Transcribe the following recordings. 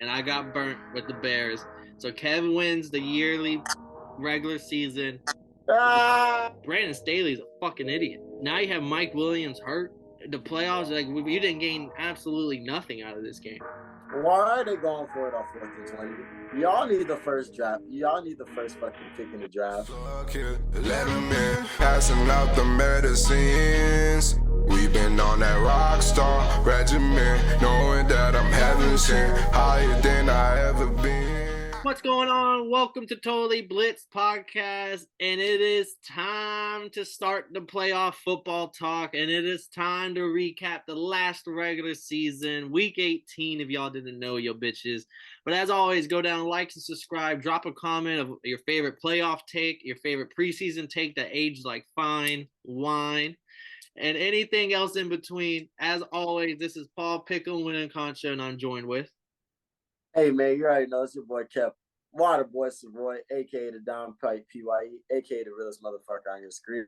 and I got burnt with the Bears. So Kev wins the yearly regular season. Ah, Brandon Staley's a fucking idiot. Now you have Mike Williams hurt. The playoffs, like you didn't gain absolutely nothing out of this game. why are they going for it on 4th and 20? Y'all need the first draft. Y'all need the first fucking pick in the draft. Fuck it, let him in, passing out the medicines. We've been on that rock star regimen, knowing that I'm heaven sent, higher than I ever been. What's going on? Welcome to Totally Blitz Podcast, and it is time to start the playoff football talk, and it is time to recap the last regular season, Week 18, if y'all didn't know, yo bitches. But as always, go down, like and subscribe, drop a comment of your favorite playoff take, your favorite preseason take that aged like fine wine, and anything else in between. As always, this is Paul Pickle, Winning Concha, and I'm joined with... Hey, man, you already know it's your boy Kev. Water Boy Savoy, a.k.a. the Downpipe PYE, a.k.a. the realest motherfucker on your screen.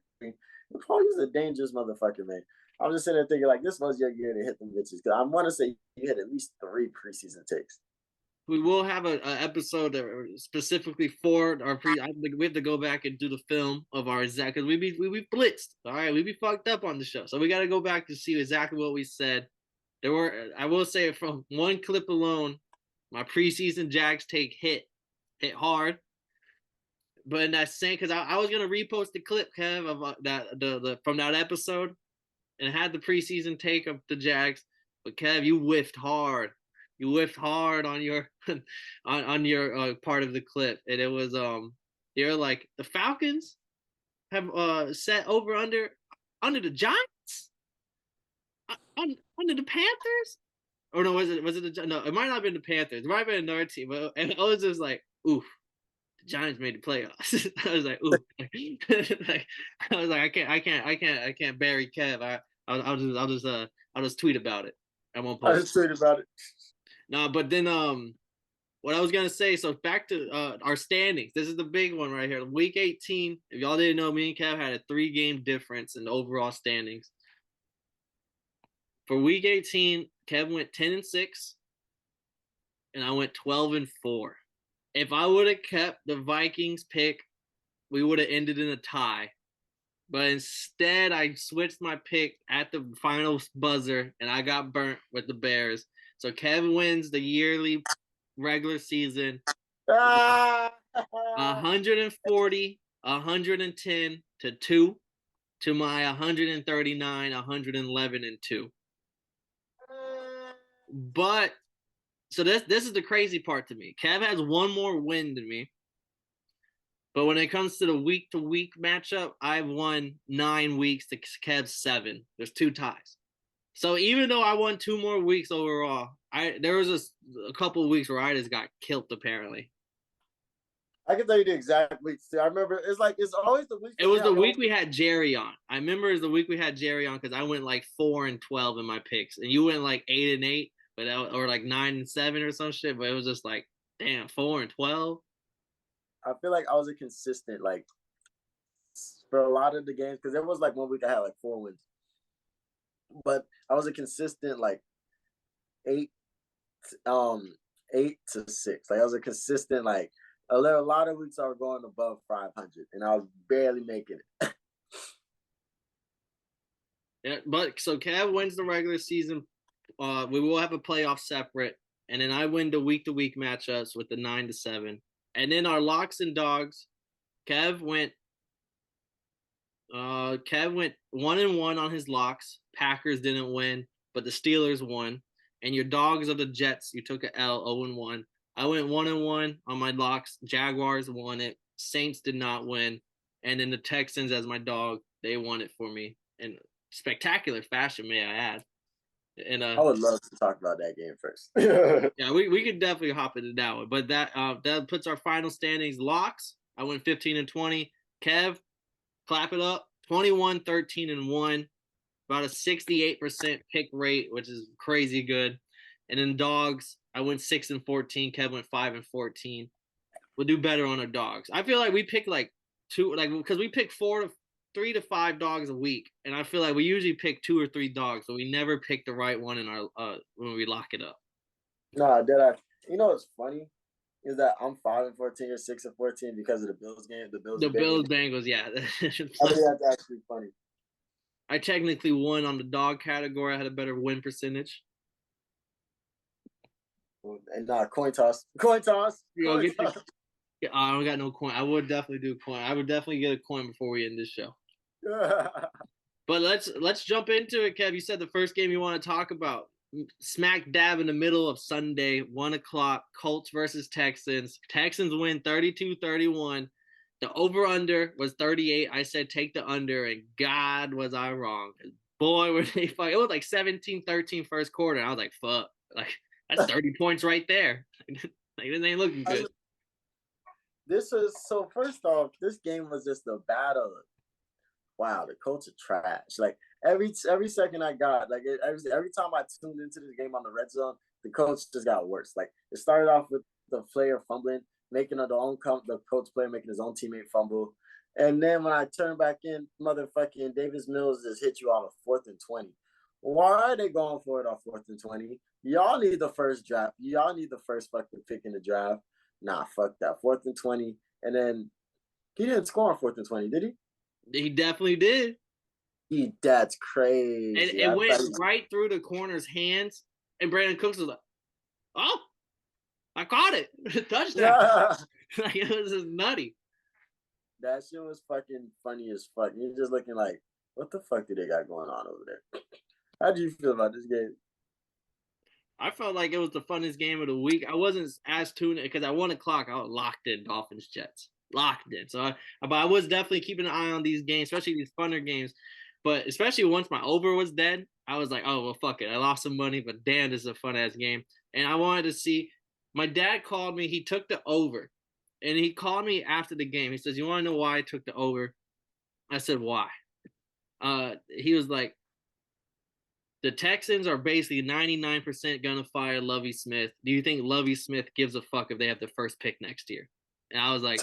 Paul is a dangerous motherfucker, man. I'm just sitting there thinking, like, this was your year to hit them bitches. Because I want to say you hit at least 3 preseason takes. We will have an episode specifically for our pre. We have to go back and do the film of our exact, because we be blitzed. All right, we be fucked up on the show, so we got to go back to see exactly what we said. There were, I will say, from one clip alone, my preseason Jags take hit hard. But in that same, because I was gonna repost the clip, Kev, of that the from that episode, and it had the preseason take of the Jags. But Kev, you whiffed hard. You whiffed hard on your on your part of the clip, and it was you're like, the Falcons have set over under the Giants, under the Panthers. Or no, was it the, no? It might not have been the Panthers. It might have been another team. But, and I was just like, oof, the Giants made the playoffs. I was like, oof. Like, I was like, I can't bury Kev. I'll just tweet about it. I won't I post. just tweeted about it. No, but then what I was gonna say. So back to our standings. This is the big one right here. Week 18. If y'all didn't know, me and Kev had a 3-game difference in the overall standings. For Week 18, Kev went 10-6, and I went 12-4. If I would have kept the Vikings pick, we would have ended in a tie. But instead, I switched my pick at the final buzzer, and I got burnt with the Bears. So Kev wins the yearly regular season, Ah! 140, 110 to 2, to my 139, 111 and 2. But so this is the crazy part to me. Kev has one more win than me. But when it comes to the week-to-week matchup, I've won 9 weeks to Kev's 7. There's 2 ties. So even though I won 2 more weeks overall, there was a couple of weeks where I just got killed, apparently. I can tell you the exact weeks. I remember it's always the week. It was the week we had Jerry on. I remember it was the week we had Jerry on because I went like 4-12 in my picks, and you went like 8-8, but or like 9-7 or some shit. But it was just like, damn, 4-12. I feel like I was a consistent, like, for a lot of the games, because there was like 1 week I had like 4 wins, but I was a consistent like 8 to 6. Like I was a consistent, like, a lot of weeks I was going above 500, and I was barely making it. Yeah, but so Kev wins the regular season. We will have a playoff separate, and then I win the week-to-week matchups with the 9-7. And then our locks and dogs, Kev went 1-1 on his locks. Packers didn't win, but the Steelers won. And your dogs of the Jets, you took a L, 0-1. I went 1-1 on my locks. Jaguars won it. Saints did not win. And then the Texans, as my dog, they won it for me in spectacular fashion, may I add. And I would love to talk about that game first. yeah, we could definitely hop into that one. But that puts our final standings. Locks, I went 15-20. Kev, clap it up, 21-13-1. About a 68% pick rate, which is crazy good. And then dogs, I went 6-14. Kev went 5-14. We'll do better on our dogs. I feel like we pick like 2, like, because we pick 3 to 5 dogs a week, and I feel like we usually pick 2 or 3 dogs, so we never pick the right one in our when we lock it up. No, You know what's funny is that I'm 5-14 or 6-14 because of the Bills game, the Bills The Bengals. Bills Bengals, yeah. I think that's actually funny. I technically won on the dog category. I had a better win percentage. And coin toss, coin toss, You know, coin get your, toss. I don't got no coin. I would definitely do a coin. I would definitely get a coin before we end this show. But let's jump into it, Kev. You said the first game you want to talk about. Smack dab in the middle of Sunday, 1 o'clock, Colts versus Texans. Texans win 32-31. The over-under was 38. I said take the under, and God was I wrong. Boy, were they fuck. It was like 17-13 first quarter. And I was like, fuck. Like, that's 30 points right there. Like, this ain't looking good. This is so. First off, this game was just a battle. Wow, the Colts are trash. Like every second I got, like every time I tuned into this game on the red zone, the Colts just got worse. Like it started off with the player fumbling, making the Colts player making his own teammate fumble, and then when I turn back in, motherfucking Davis Mills just hit you on a 4th and 20. Why are they going for it on 4th and 20? Y'all need the first draft. Y'all need the first fucking pick in the draft. Nah, fuck that. 4th and 20, and then he didn't score on 4th and 20, did he? He definitely did. That's crazy. And it went right through the corner's hands, and Brandon Cooks was like, "Oh, I caught it, touchdown!" Like it was just nutty. That shit was fucking funny as fuck. You're just looking like, what the fuck do they got going on over there? How do you feel about this game? I felt like it was the funnest game of the week. I wasn't as tuned in because at 1 o'clock I was locked in Dolphins Jets, locked in. So, but I was definitely keeping an eye on these games, especially these funner games. But especially once my over was dead, I was like, oh well, fuck it. I lost some money, but damn, this is a fun ass game. And I wanted to see. My dad called me. He took the over, and he called me after the game. He says, "You want to know why I took the over?" I said, "Why?" He was like, the Texans are basically 99% going to fire Lovie Smith. Do you think Lovie Smith gives a fuck if they have the first pick next year? And I was like,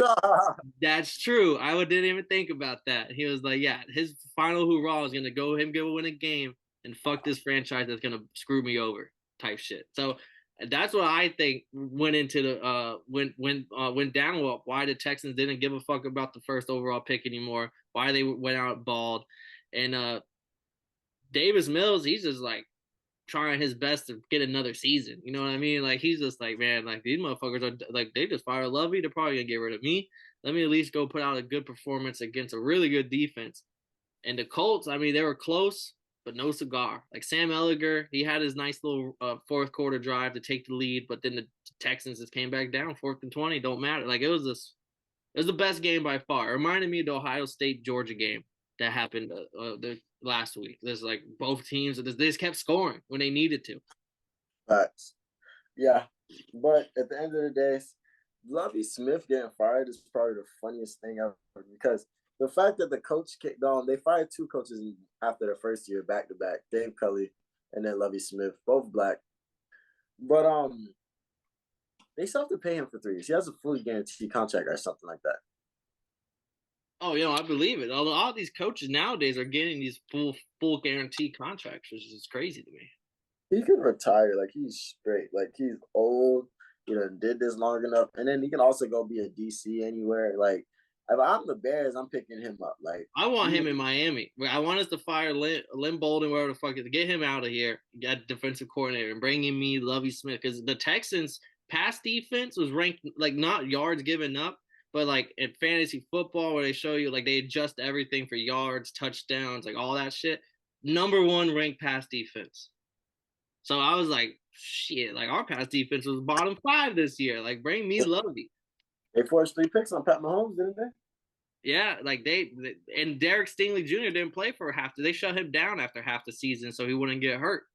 that's true. I didn't even think about that. He was like, yeah, his final hoorah is going to go win a game and fuck this franchise that's going to screw me over type shit. So that's what I think went into the went down. Why the Texans didn't give a fuck about the first overall pick anymore. Why they went out bald. And Davis Mills, he's just like trying his best to get another season. You know what I mean? Like he's just like, man, like these motherfuckers are like they just fired Lovey. They're probably gonna get rid of me. Let me at least go put out a good performance against a really good defense. And the Colts, I mean, they were close, but no cigar. Like Sam Ehlinger, he had his nice little fourth quarter drive to take the lead, but then the Texans just came back down 4th and 20. Don't matter. Like it was the best game by far. It reminded me of the Ohio State Georgia game that happened the last week. There's like both teams, they just kept scoring when they needed to. Facts. Yeah, but at the end of the day, Lovie Smith getting fired is probably the funniest thing ever because the fact that the coach kicked on, they fired 2 coaches after their first year back to back, Dave Cully and then Lovie Smith, both black. But they still have to pay him for 3 years. He has a fully guaranteed contract or something like that. Oh, you know, I believe it. Although all these coaches nowadays are getting these full guarantee contracts, which is crazy to me. He could retire. Like he's straight. Like he's old. You know, did this long enough, and then he can also go be a DC anywhere. Like if I'm the Bears, I'm picking him up. Like I want him in Miami. I want us to fire Lynn Bolden, wherever the fuck it is, get him out of here, get defensive coordinator, and bring in me Lovie Smith because the Texans' pass defense was ranked like not yards given up. But like in fantasy football, where they show you like they adjust everything for yards, touchdowns, like all that shit. Number 1 ranked pass defense. So I was like, shit, like our pass defense was bottom 5 this year. Like bring me Lovey. They forced 3 picks on Pat Mahomes, didn't they? Yeah, like they and Derek Stingley Jr. didn't play for half. They shut him down after half the season so he wouldn't get hurt.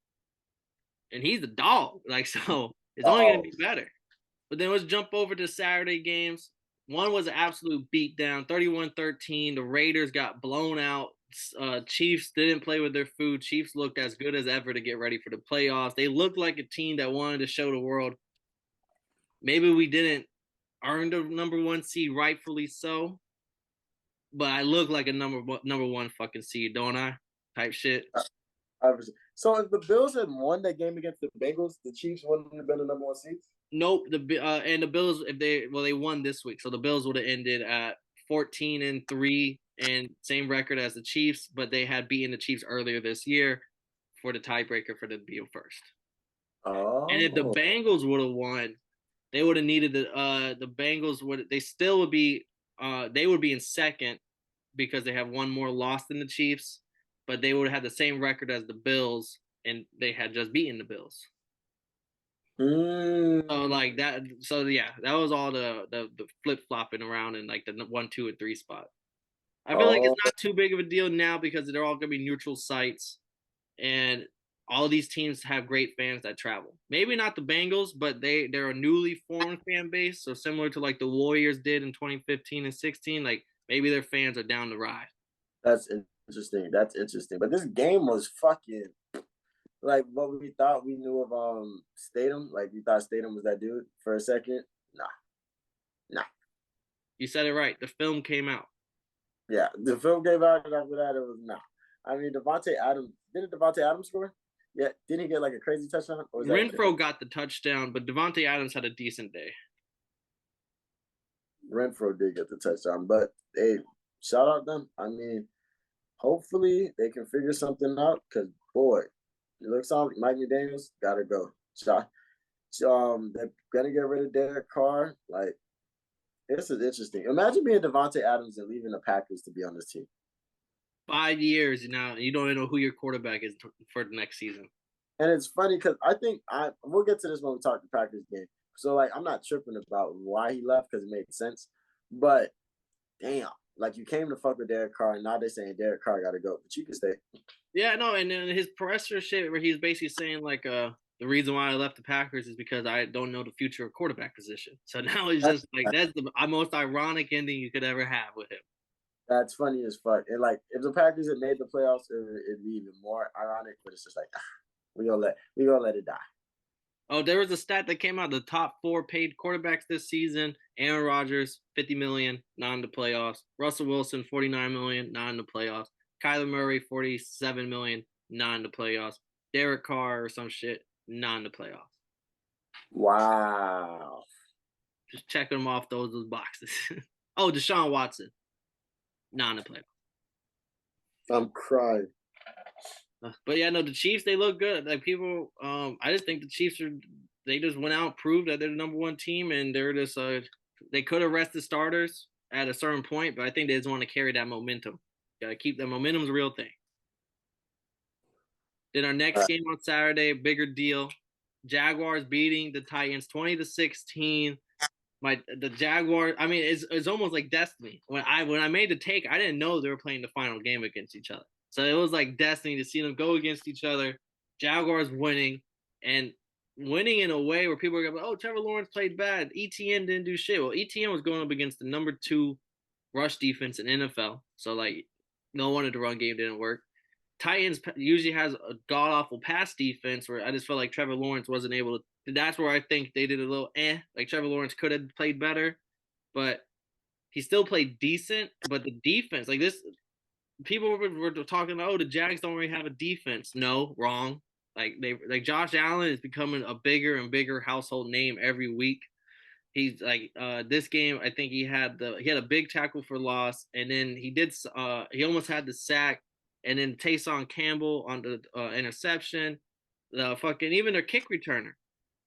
And he's a dog. Like so, it's only gonna be better. But then let's jump over to Saturday games. One was an absolute beatdown, 31-13. The Raiders got blown out. Chiefs didn't play with their food. Chiefs looked as good as ever to get ready for the playoffs. They looked like a team that wanted to show the world maybe we didn't earn the number 1 seed, rightfully so, but I look like a number 1 fucking seed, don't I? Type shit. So if the Bills had won that game against the Bengals, the Chiefs wouldn't have been the number 1 seed? Nope. And the Bills, if they won this week, so the Bills would have ended at 14-3 and same record as the Chiefs, but they had beaten the Chiefs earlier this year for the tiebreaker for the be first. And if the Oh, Bengals would have won, they would have needed the Bengals would they still would be they would be in second because they have one more loss than the Chiefs, but they would have had the same record as the Bills, and they had just beaten the Bills. So like that, so yeah, that was all the flip flopping around in like the 1, 2, and 3 spot. I feel like it's oh, not too big of a deal now because they're all gonna be neutral sites, and all these teams have great fans that travel. Maybe not the Bengals, but they're a newly formed fan base, so similar to like the Warriors did in 2015 and 16. Like maybe their fans are down the ride. that's interesting. That's interesting. But this game was fucking like what we thought we knew of Statham. Like we thought Statham was that dude for a second. Nah, nah. You said it right. The film came out. Yeah, the film came out, and after that, it was nah. I mean, Devontae Adams didn't Devontae Adams score? Yeah, didn't he get like a crazy touchdown? Or was that Renfro got the touchdown, but Devontae Adams had a decent day. Renfro did get the touchdown? But hey, shout out them. I mean, hopefully they can figure something out because boy, it looks like Mike McDaniels gotta go. They're gonna get rid of Derek Carr. Like this is interesting. Imagine being Devontae Adams and leaving the Packers to be on this team. 5 years now, you don't even know who your quarterback is for the next season. And it's funny because I think we'll get to this when we talk the Packers game. So like I'm not tripping about why he left because it made sense. But damn, like you came to fuck with Derek Carr, and now they're saying Derek Carr got to go, but you can stay. Yeah, no, and then his presser shit where he's basically saying like the reason why I left the Packers is because I don't know the future of quarterback position. So now it's just like that's the most ironic ending you could ever have with him. That's funny as fuck. And like if the Packers had made the playoffs, it'd be even more ironic. But it's just like we gonna let it die. Oh, there was a stat that came out: the top 4 paid quarterbacks this season: Aaron Rodgers, 50 million, not in the playoffs; Russell Wilson, 49 million, not in the playoffs; Kyler Murray, 47 million, not in the playoffs; Derek Carr or some shit, not in the playoffs. Wow. Just checking them off those boxes. Oh, Deshaun Watson, not in the playoffs. I'm crying. But yeah, no, the Chiefs, they look good. Like people, I just think the Chiefs they just went out, proved that they're the number 1 team, and they're just they could have rested starters at a certain point, but I think they just want to carry that momentum. Gotta keep that momentum's a real thing. Then our next game on Saturday, bigger deal. Jaguars beating the Titans 20-16. The Jaguars, I mean, it's almost like destiny. When I made the take, I didn't know they were playing the final game against each other. So it was like destiny to see them go against each other. Jaguars winning and winning in a way where people are going, oh, Trevor Lawrence played bad. ETN didn't do shit. Well, ETN was going up against the number 2 rush defense in NFL. So like, no wonder the run game didn't work. Titans usually has a god awful pass defense where I just felt like Trevor Lawrence wasn't able to. That's where I think they did a little like Trevor Lawrence could have played better, but he still played decent. But the defense, like this, people were talking, oh, the Jags don't really have a defense. No, wrong. Like Josh Allen is becoming a bigger and bigger household name every week. He's like this game, I think he had a big tackle for loss, and then he almost had the sack, and then Taysom Campbell on the interception, the fucking even their kick returner.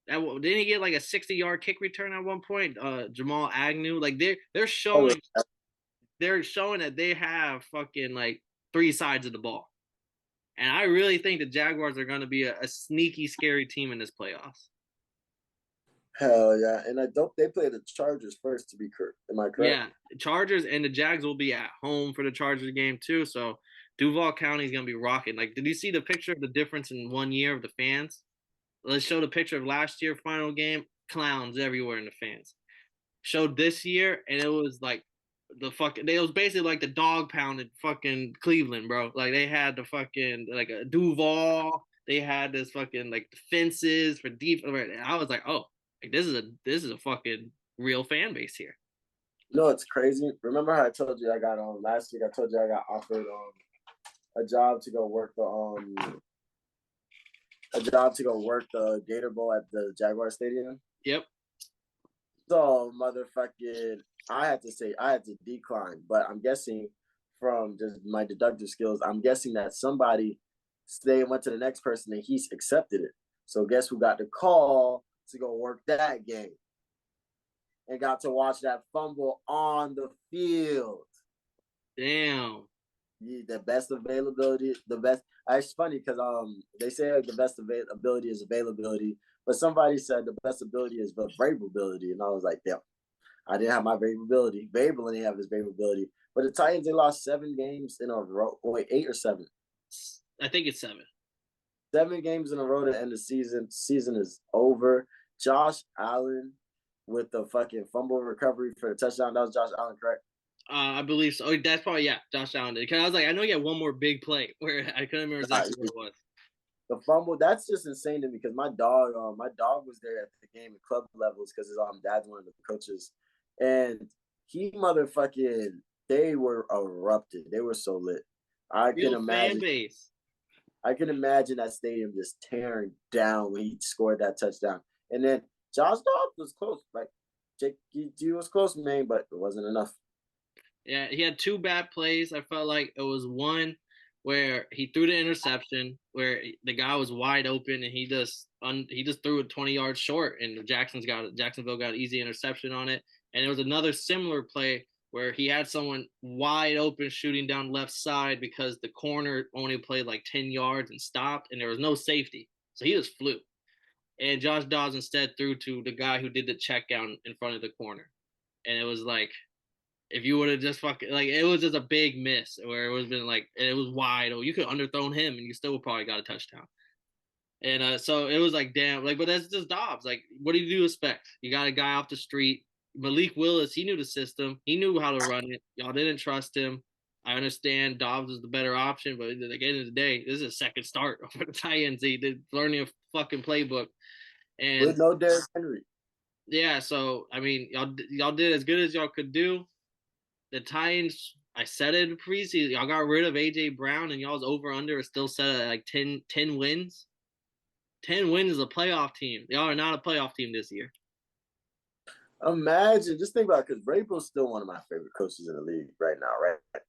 Didn't he get like a 60-yard kick return at one point? Jamal Agnew, like they're showing that they have fucking like 3 sides of the ball, and I really think the Jaguars are going to be a sneaky, scary team in this playoffs. Hell yeah. And I don't they play the Chargers first to be correct. Am I correct? Yeah, Chargers and the Jags will be at home for the Chargers game too. So Duval County is gonna be rocking. Like, did you see the picture of the difference in 1 year of the fans? Let's show the picture of last year final game. Clowns everywhere in the fans. Showed this year, and it was like it was basically like the dog pound in fucking Cleveland, bro. Like they had the fucking like a Duval. They had this fucking like fences for deep. And I was like, oh, like this is a fucking real fan base here. No, it's crazy. Remember how I told you I got last week? I told you I got offered a job to go work the Gator Bowl at the Jaguar Stadium. Yep. So motherfucking, I had to decline, but I'm guessing from just my deductive skills, I'm guessing that somebody stayed and went to the next person and he's accepted it. So guess who got the call to go work that game and got to watch that fumble on the field. Damn. Yeah, the best availability, the best. It's funny because they say like the best ability is availability, but somebody said the best ability is the variability, and I was like, damn, I didn't have my variability. Variable didn't have his variability, but the Titans they lost 7 games in a row. Wait, 8 or 7? I think it's 7. 7 games in a row to end the season. Season is over. Josh Allen with the fucking fumble recovery for the touchdown. That was Josh Allen, correct? I believe so. Oh, that's probably Josh Allen did. Because I was like, I know he had one more big play where I couldn't remember exactly what it was. The fumble, that's just insane to me because my dog was there at the game at club levels because his dad's one of the coaches, and he motherfucking they were erupted. They were so lit. I can Real fan imagine. base. I can imagine that stadium just tearing down when he scored that touchdown. And then Josh Dobbs was close. Like Jake, he was close, man, but it wasn't enough. Yeah, he had 2 bad plays. I felt like it was one where he threw the interception where the guy was wide open and he just threw it 20 yards short and Jacksonville got an easy interception on it. And there was another similar play where he had someone wide open shooting down left side because the corner only played like 10 yards and stopped and there was no safety. So he just flew. And Josh Dobbs instead threw to the guy who did the check down in front of the corner. And it was like, if you would have just fucking like it was just a big miss where it was been like it was wide or you could underthrown him and you still probably got a touchdown. And so it was like damn, like but that's just Dobbs. Like, what do you expect? You got a guy off the street. Malik Willis, he knew the system, he knew how to run it. Y'all didn't trust him. I understand Dobbs is the better option, but at the end of the day, this is a second start for the Titans. He did learning a fucking playbook. And with no Derrick Henry. Yeah, so I mean, y'all did as good as y'all could do. The Titans, I said it in preseason, y'all got rid of AJ Brown and y'all's over under is still set at like 10 wins. 10 wins is a playoff team. Y'all are not a playoff team this year. Imagine, just think about it, because Vrabel's still one of my favorite coaches in the league right now, right?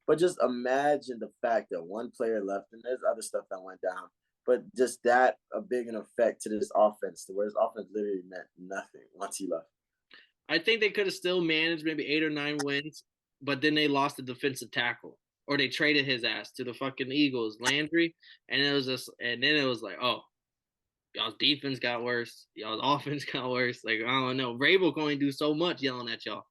But just imagine the fact that one player left, and there's other stuff that went down, but just that a big an effect to this offense, to where this offense literally meant nothing once he left. I think they could have still managed maybe 8 or 9 wins, but then they lost the defensive tackle, or they traded his ass to the fucking Eagles, Landry, and then it was like, oh, y'all's defense got worse, y'all's offense got worse. Like, I don't know, Vrabel can only do so much yelling at y'all.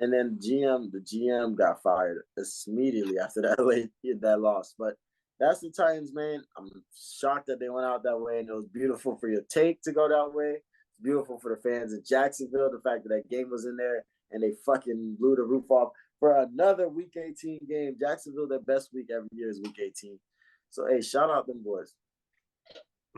And then the GM got fired immediately after that loss. But that's the Titans, man. I'm shocked that they went out that way, and it was beautiful for your take to go that way. It's beautiful for the fans in Jacksonville, the fact that that game was in there and they fucking blew the roof off for another Week 18 game. Jacksonville, their best week every year is Week 18. So, hey, shout out them boys.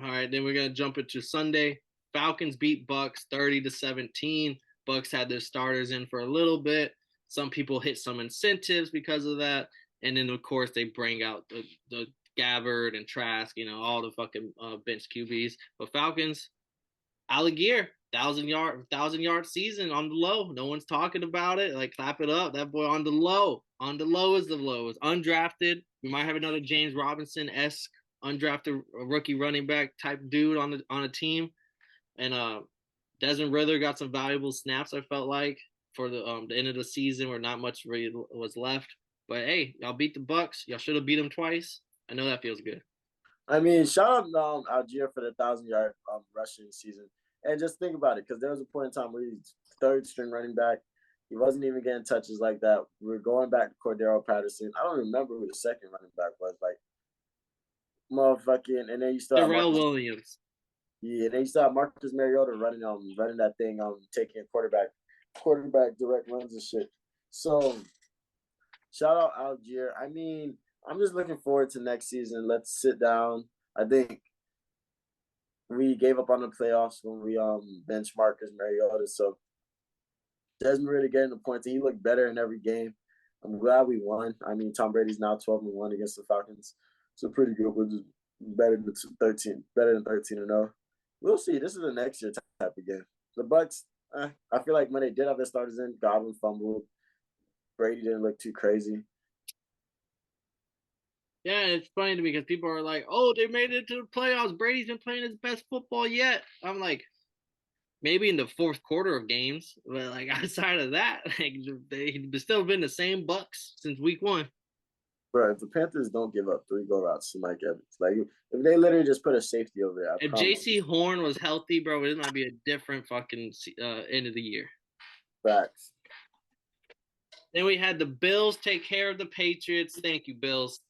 All right, then we're gonna jump into Sunday. Falcons beat Bucks 30-17. Bucks had their starters in for a little bit. Some people hit some incentives because of that, and then of course they bring out the Gabbard and Trask, all the fucking bench QBs. But Falcons, Algier, 1,000-yard season on the low. No one's talking about it. Like, clap it up. That boy on the low. On the low is the lowest. Undrafted. We might have another James Robinson-esque undrafted rookie running back type dude on a team. And Desmond Ridder got some valuable snaps, I felt like, for the end of the season where not much really was left. But hey, y'all beat the Bucks. Y'all should have beat them twice. I know that feels good. I mean, shout out Algier for the 1,000-yard rushing season. And just think about it, because there was a point in time where he's third string running back. He wasn't even getting touches like that. We are going back to Cordero Patterson. I don't remember who the second running back was. Like, motherfucking, and then you still have Darrell Williams. Yeah, and then you still have Marcus Mariota running that thing, taking quarterback direct runs and shit. So, shout out Algier. I mean, I'm just looking forward to next season. Let's sit down. I think we gave up on the playoffs when we benched Marcus Mariota. So Desmond Ridder getting the points. He looked better in every game. I'm glad we won. I mean, Tom Brady's now 12-1 against the Falcons. So pretty good, which is better than 13 and 0. We'll see. This is the next year type of game. The Bucks, I feel like when they did have their starters in, Godwin fumbled. Brady didn't look too crazy. Yeah, it's funny to me because people are like, "Oh, they made it to the playoffs. Brady's been playing his best football yet." I'm like, maybe in the fourth quarter of games, but like outside of that, like they've still been the same Bucks since week one. Bro, if the Panthers don't give up 3 go routes to Mike Evans, like if they literally just put a safety over there, I If promise J.C. you. Horn was healthy, bro, it might be a different fucking end of the year. Facts. Then we had the Bills take care of the Patriots. Thank you, Bills.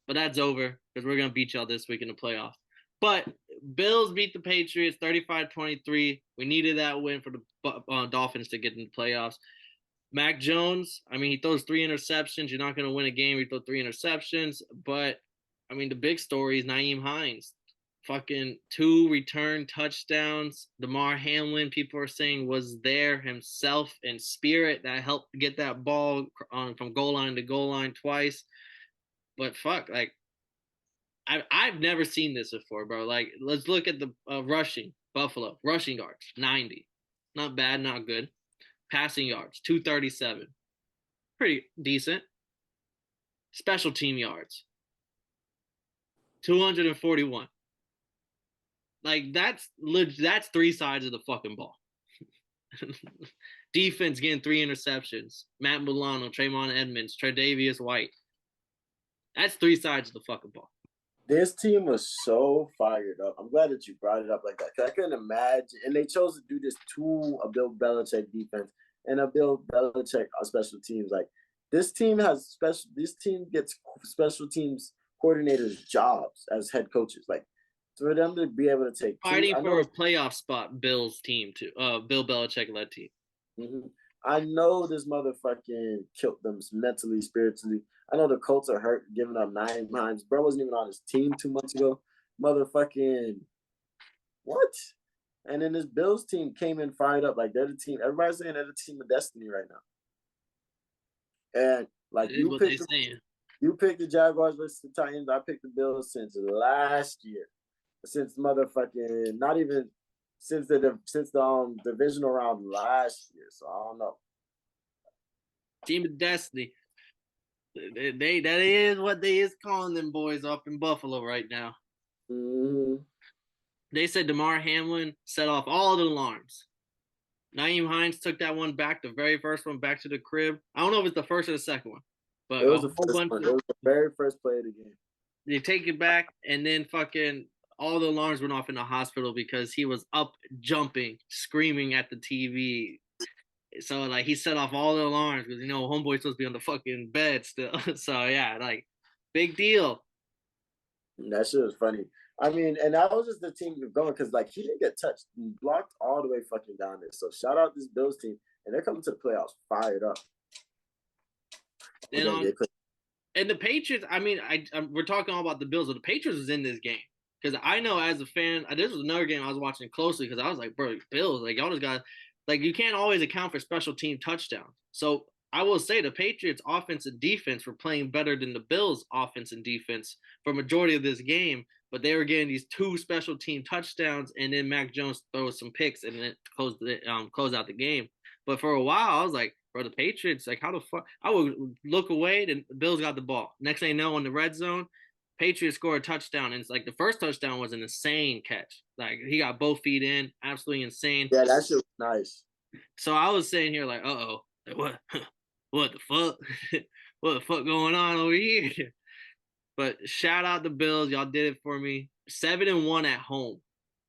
But that's over because we're gonna beat y'all this week in the playoffs. But Bills beat the Patriots 35-23. We needed that win for the Dolphins to get in the playoffs. Mac Jones, I mean, he throws 3 interceptions. You're not going to win a game. He throws 3 interceptions. But, I mean, the big story is Nyheim Hines. Fucking 2 return touchdowns. Damar Hamlin, people are saying, was there himself in spirit that helped get that ball from goal line to goal line twice. But fuck, like, I've never seen this before, bro. Like, let's look at the rushing. Buffalo, rushing yards, 90. Not bad, not good. Passing yards, 237. Pretty decent. Special team yards, 241. Like that's 3 sides of the fucking ball. Defense getting 3 interceptions. Matt Milano, Trayvon Edmonds, Tre'Davious White. That's 3 sides of the fucking ball. This team was so fired up. I'm glad that you brought it up like that. 'Cause I couldn't imagine. And they chose to do this to a Bill Belichick defense and a Bill Belichick on special teams. Like this team gets special teams coordinators jobs as head coaches. Like for them to be able to take fighting for a playoff spot, Bill's team too. Bill Belichick led team. Mm-hmm. I know this motherfucking killed them mentally, spiritually. I know the Colts are hurt, giving up 9 times. Bro wasn't even on his team 2 months ago. Motherfucking what? And then this Bills team came in fired up. Like they're the team. Everybody's saying they're the team of destiny right now. And like you picked the Jaguars versus the Titans. I picked the Bills since last year. Since motherfucking not even since the divisional round last year. So I don't know. Team of destiny. That is what they is calling them boys up in Buffalo right now. Mm-hmm. They said Damar Hamlin set off all the alarms. Nyheim Hines took that one back, the very first one back to the crib. I don't know if it's the first or the second one, but it was the first one. It was the very first play of the game. They take it back, and then fucking all the alarms went off in the hospital because he was up jumping, screaming at the TV. So like he set off all the alarms because homeboy's supposed to be on the fucking bed still. So yeah, like big deal. That shit was funny. I mean, and that was just the team going because like he didn't get touched, he blocked all the way fucking down there. So shout out this Bills team, and they're coming to the playoffs fired up. And the Patriots. I mean, we're talking all about the Bills, but the Patriots was in this game because I know as a fan, this was another game I was watching closely because I was like, bro, Bills, like y'all just got. Like, you can't always account for special team touchdowns. So I will say the Patriots' offense and defense were playing better than the Bills' offense and defense for majority of this game. But they were getting these 2 special team touchdowns, and then Mac Jones throws some picks, and then close out the game. But for a while, I was like, bro, the Patriots, like, how the fuck? I would look away, and the Bills got the ball. Next thing you know, in the red zone, Patriots scored a touchdown, and it's like the first touchdown was an insane catch. Like he got both feet in, absolutely insane. Yeah, that shit was nice. So I was saying here, like, like, what the fuck, what the fuck going on over here? But shout out the Bills, y'all did it for me. 7-1 at home.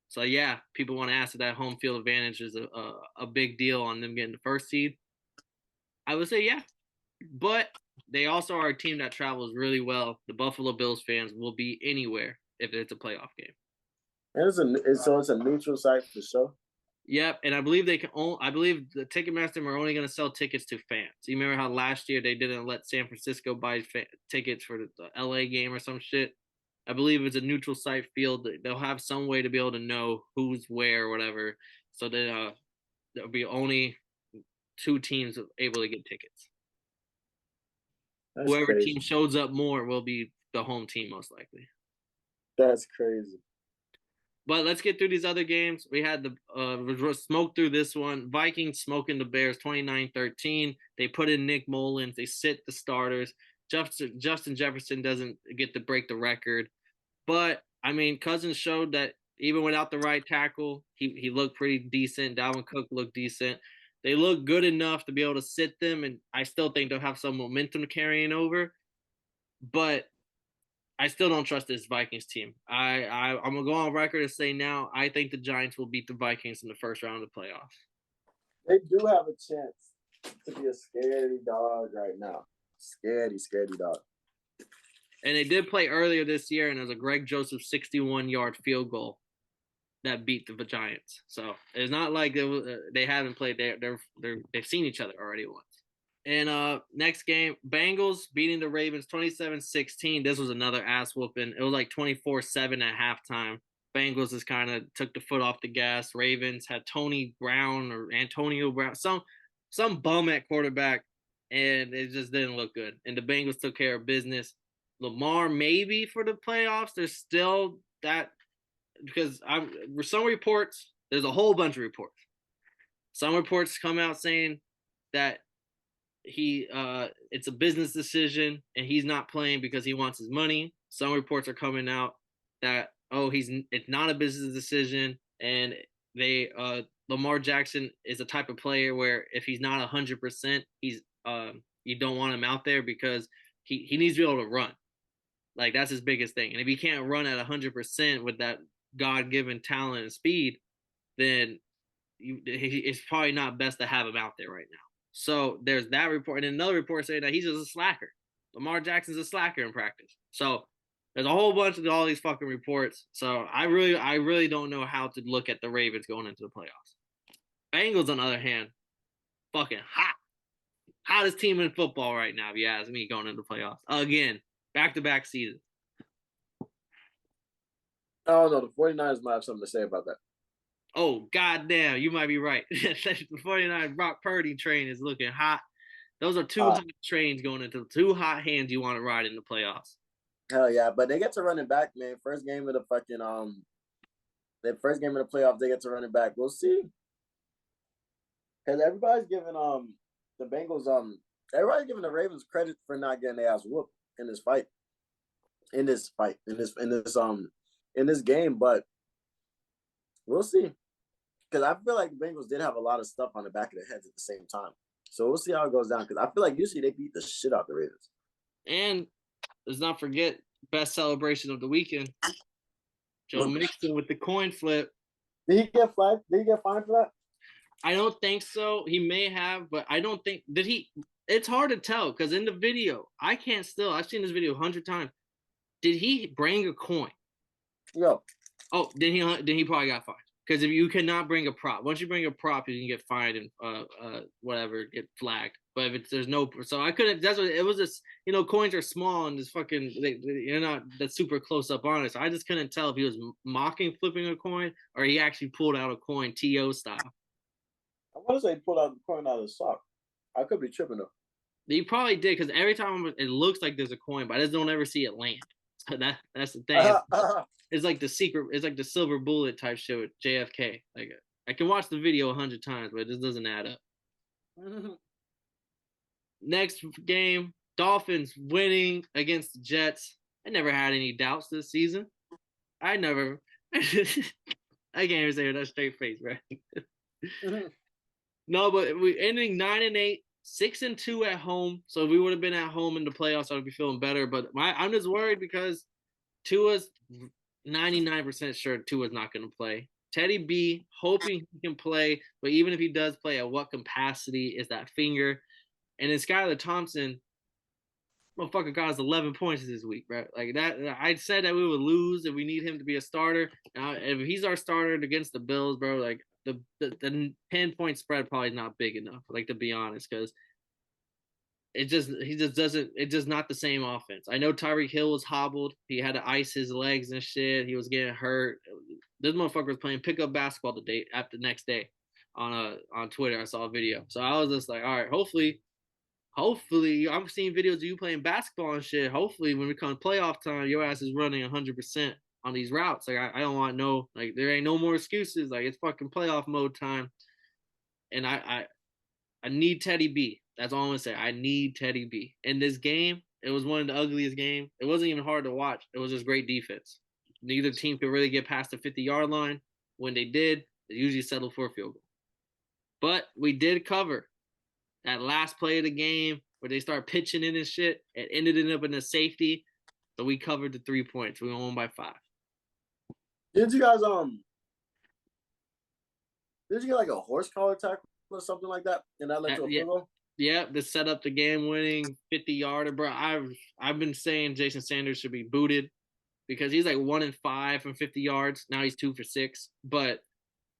So yeah, people want to ask if that home field advantage is a big deal on them getting the first seed. I would say yeah, but they also are a team that travels really well. The Buffalo Bills fans will be anywhere if it's a playoff game. And it's a neutral site for sure. Yep, and I believe I believe the Ticketmaster are only going to sell tickets to fans. You remember how last year they didn't let San Francisco buy tickets for the LA game or some shit? I believe it's a neutral site field. They'll have some way to be able to know who's where or whatever. So then there'll be only 2 teams able to get tickets. Whoever crazy. team shows up more will be the home team most likely. That's crazy. But let's get through these other games. We had the smoke through this one. Vikings smoking the Bears 29-13. They put in Nick Mullins. They sit the starters. Justin Jefferson doesn't get to break the record. But, I mean, Cousins showed that even without the right tackle, he looked pretty decent. Dalvin Cook looked decent. They look good enough to be able to sit them, and I still think they'll have some momentum carrying over. But I still don't trust this Vikings team. I'm gonna go on record and say now I think the Giants will beat the Vikings in the first round of the playoffs. They do have a chance to be a scary dog right now. Scary dog. And they did play earlier this year, and it was a Greg Joseph 61-yard field goal that beat the Giants. So it's not like they haven't played. They've seen each other already once. And next game, Bengals beating the Ravens 27-16. This was another ass whooping. It was like 24-7 at halftime. Bengals just kind of took the foot off the gas. Ravens had Tony Brown or Antonio Brown, some bum at quarterback, and it just didn't look good. And the Bengals took care of business. Lamar maybe for the playoffs. There's still that because some reports. There's a whole bunch of reports. Some reports come out saying that it's a business decision and he's not playing because he wants his money. Some reports are coming out that it's not a business decision and Lamar Jackson is a type of player where if he's not 100%, you don't want him out there because he needs to be able to run. Like that's his biggest thing. And if he can't run at 100% with that God-given talent and speed, then it's probably not best to have him out there right now. So there's that report. And another report saying that he's just a slacker. Lamar Jackson's a slacker in practice. So there's a whole bunch of all these fucking reports. So I really don't know how to look at the Ravens going into the playoffs. Bengals, on the other hand, fucking hot. Hottest team in football right now, if you ask me, going into the playoffs. Again, back-to-back season. I don't know. The 49ers might have something to say about that. Oh, goddamn, you might be right. The 49 Brock Purdy train is looking hot. Those are two hot trains going into two hot hands you want to ride in the playoffs. Hell yeah, but they get to run it back, man. First game of the playoffs, they get to run it back. We'll see. Because everybody's giving the Bengals everybody's giving the Ravens credit for not getting their ass whooped in this game, but we'll see. Because I feel like the Bengals did have a lot of stuff on the back of their heads at the same time. So we'll see how it goes down. Because I feel like usually they beat the shit out of the Ravens. And let's not forget, best celebration of the weekend. Joe Mixon with the coin flip. Did he get fined? For that? I don't think so. He may have, but I don't think – did he – it's hard to tell because in the video, I've seen this video 100 times. Did he bring a coin? No. Oh, then he probably got fined. Because if you cannot bring a prop, once you bring a prop, you can get fined and whatever, get flagged. But if there's no, so I couldn't. That's what it was. Just coins are small and just fucking you're not that super close up on it. So I just couldn't tell if he was mocking flipping a coin or he actually pulled out a coin TO style. I want to say he pulled out the coin out of his sock. I could be tripping though. He probably did because every time it looks like there's a coin, but I just don't ever see it land. So that's the thing. It's like the secret. It's like the silver bullet type shit with JFK. Like I can watch the video 100 times, but it just doesn't add up. Next game, Dolphins winning against the Jets. I never had any doubts this season. I can't even say it with a straight face, right? No, but we ending 9-8, 6-2 at home. So if we would have been at home in the playoffs, I would be feeling better. But I'm just worried because Tua's 99% sure Tua's not going to play. Teddy B, hoping he can play, but even if he does play, at what capacity is that finger? And then Skylar Thompson, motherfucker got us 11 points this week, bro. Like that, I said that we would lose if we need him to be a starter. Now, if he's our starter against the Bills, bro, like the 10-point spread probably is not big enough. Like to be honest, because it's just not the same offense. I know Tyreek Hill was hobbled. He had to ice his legs and shit. He was getting hurt. This motherfucker was playing pickup basketball the next day on Twitter. I saw a video. So I was just like, all right, hopefully I'm seeing videos of you playing basketball and shit. Hopefully when we come playoff time, your ass is running 100%. on these routes. Like I don't want there ain't no more excuses. Like it's fucking playoff mode time. And I need Teddy B. That's all I'm gonna say. I need Teddy B. In this game, it was one of the ugliest games. It wasn't even hard to watch. It was just great defense. Neither team could really get past the 50-yard line. When they did, they usually settled for a field goal. But we did cover that last play of the game where they start pitching in and shit. It ended up in a safety. So we covered the 3 points. We won by 5. Did you guys did you get like a horse collar tackle or something like that? And that led to a field goal? Yeah, to set up the game-winning 50-yarder, bro. I've been saying Jason Sanders should be booted because he's like 1-5 from 50 yards. Now he's 2 for 6. But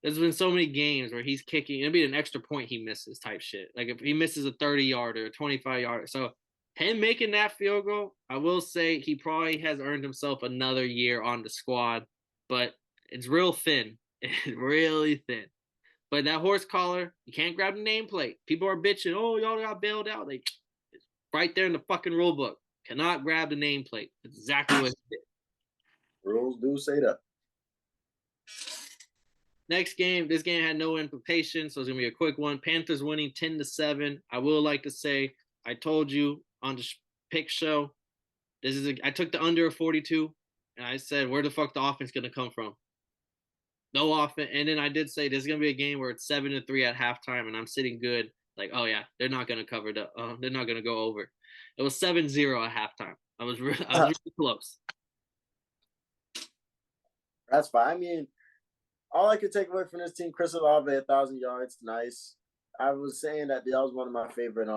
there's been so many games where he's kicking. It'll be an extra point he misses type shit. Like if he misses a 30-yarder, a 25-yarder. So him making that field goal, I will say he probably has earned himself another year on the squad. But it's real thin. It's really thin. But that horse collar, you can't grab the nameplate. People are bitching, oh, y'all got bailed out. It's right there in the fucking rule book. Cannot grab the nameplate. That's exactly what it did. Rules do say that. Next game, this game had no implications, so it's gonna be a quick one. Panthers winning 10-7. I will like to say, I told you on the pick show, I took the under of 42, and I said, where the fuck the offense gonna come from? No offense, and then I did say this is gonna be a game where it's 7-3 at halftime, and I'm sitting good. Like, oh yeah, they're not gonna cover they're not gonna go over. It was 7-0 at halftime. I was really close. That's fine. I mean, all I could take away from this team, Chris Olave, 1,000 yards, nice. I was saying that was one of my favorite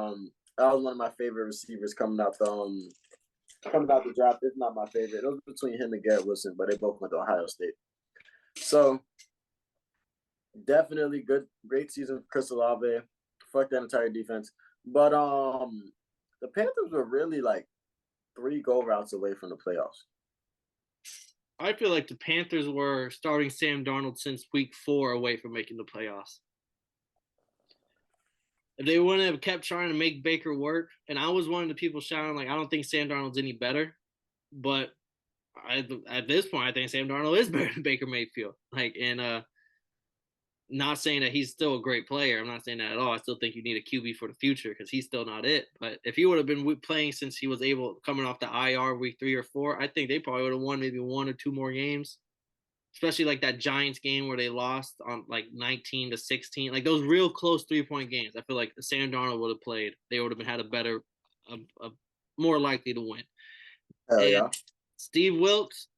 receivers coming out the draft. It's not my favorite. It was between him and Garrett Wilson, but they both went to Ohio State. So definitely great season for Chris Olave. Fuck that entire defense. But the Panthers were really like 3 goal routes away from the playoffs. I feel like the Panthers were starting Sam Darnold since week 4 away from making the playoffs. If they wouldn't have kept trying to make Baker work, and I was one of the people shouting, like, I don't think Sam Darnold's any better, but at this point, I think Sam Darnold is better than Baker Mayfield. Like, and not saying that he's still a great player. I'm not saying that at all. I still think you need a QB for the future because he's still not it. But if he would have been playing since he was coming off the IR week 3 or 4, I think they probably would have won maybe 1 or 2 more games. Especially like that Giants game where they lost on like 19-16. Like those real close 3-point games. I feel like if Sam Darnold would have played, they would have had a more likely to win. Hell yeah. Steve Wilkes,